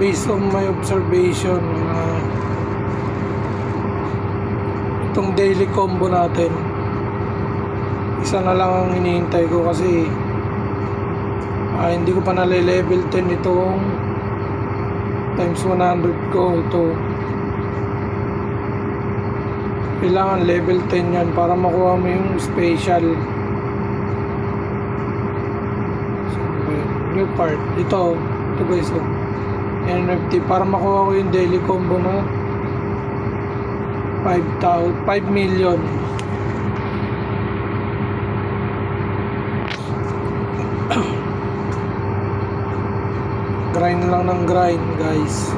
based on my observation, itong daily combo natin, isa na lang ang hinihintay ko kasi hindi ko pa nale-level 10 itong times 100 ko. Ito kailangan level 10 yan para makuha mo yung special. So, new part ito guys, NFT para makuha ko yung daily combo na 5 million. Grind lang ng grind guys.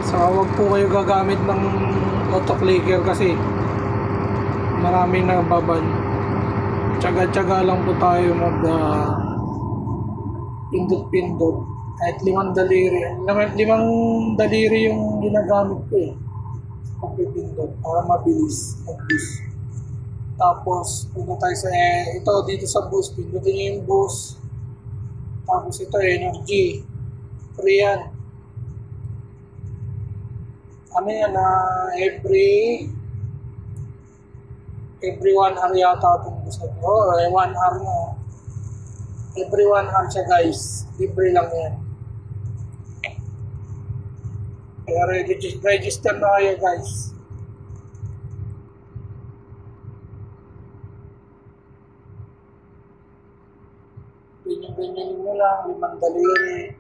Saka wag po kayo gagamit ng auto clicker kasi maraming nababan. Tsaga-tsaga lang po tayo mag pindot-pindot kahit 5 daliri. 5 daliri yung ginagamit ko pagpipindot para mabilis mag-boost. Tapos punta tayo sa ito dito sa boost, pindutin nyo yung boost. Tapos ito energy free yan. Ano yan every 1 hour yata itong boost. 1 hour na. Every 1 hour siya guys, libre lang yan. Kaya register na kayo guys. Ganyan-ganyan nyo lang, 5 daliri.